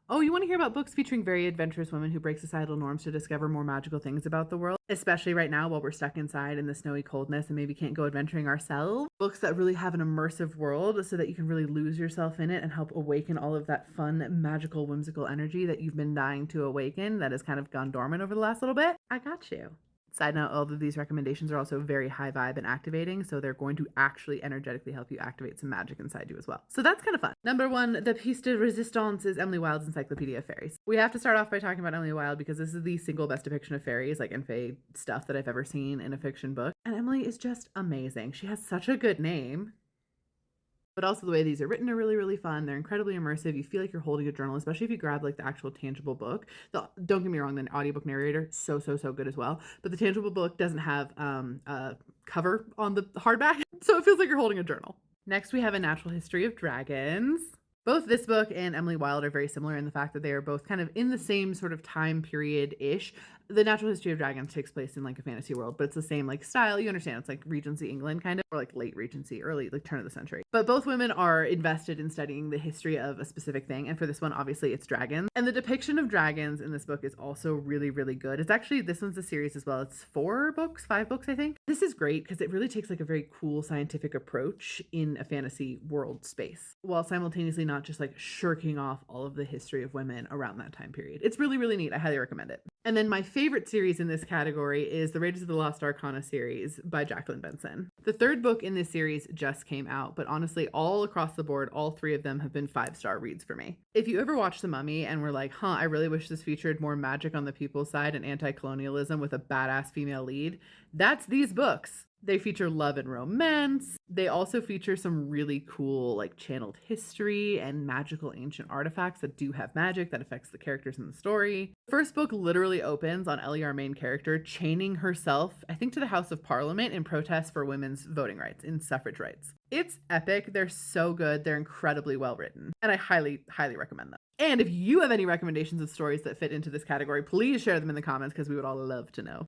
Oh, you want to hear about books featuring very adventurous women who break societal norms to discover more magical things about the world, especially right now while we're stuck inside in the snowy coldness and maybe can't go adventuring ourselves? Books that really have an immersive world so that you can really lose yourself in it and help awaken all of that fun, magical, whimsical energy that you've been dying to awaken that has kind of gone dormant over the last little bit. I got you. Side note, all of these recommendations are also very high vibe and activating, so they're going to actually energetically help you activate some magic inside you as well. So that's kind of fun. Number one, the piece de resistance is Emily Wilde's Encyclopedia of Fairies. We have to start off by talking about Emily Wilde because this is the single best depiction of fairies, like in fae stuff that I've ever seen in a fiction book. And Emily is just amazing. She has such a good name. But also the way these are written are really, really fun. They're incredibly immersive. You feel like you're holding a journal, especially if you grab like the actual tangible book. Don't get me wrong, the audiobook narrator, so good as well. But the tangible book doesn't have a cover on the hardback, so it feels like you're holding a journal. Next, we have A Natural History of Dragons. Both this book and Emily Wilde are very similar in the fact that they are both kind of in the same sort of time period ish. The Natural History of Dragons takes place in like a fantasy world, but it's the same like style. You understand, it's like Regency England kind of, or like late Regency, early like turn of the century. But both women are invested in studying the history of a specific thing, and for this one, obviously, it's dragons. And the depiction of dragons in this book is also really, really good. It's actually, this one's a series as well. It's 5 books, I think. This is great because it really takes like a very cool scientific approach in a fantasy world space, while simultaneously not just like shirking off all of the history of women around that time period. It's really, really neat. I highly recommend it. And then my favorite series in this category is the Raiders of the Lost Arcana series by Jacqueline Benson. The third book in this series just came out, but honestly, all across the board, all 3 of them have been 5-star reads for me. If you ever watched The Mummy and were like, I really wish this featured more magic on the people's side and anti-colonialism with a badass female lead, that's these books. They feature love and romance. They also feature some really cool, like, channeled history and magical ancient artifacts that do have magic that affects the characters in the story. The first book literally opens on Ellie, our main character, chaining herself, I think, to the House of Parliament in protest for women's voting rights, in suffrage rights. It's epic. They're so good. They're incredibly well written. And I highly, highly recommend them. And if you have any recommendations of stories that fit into this category, please share them in the comments because we would all love to know.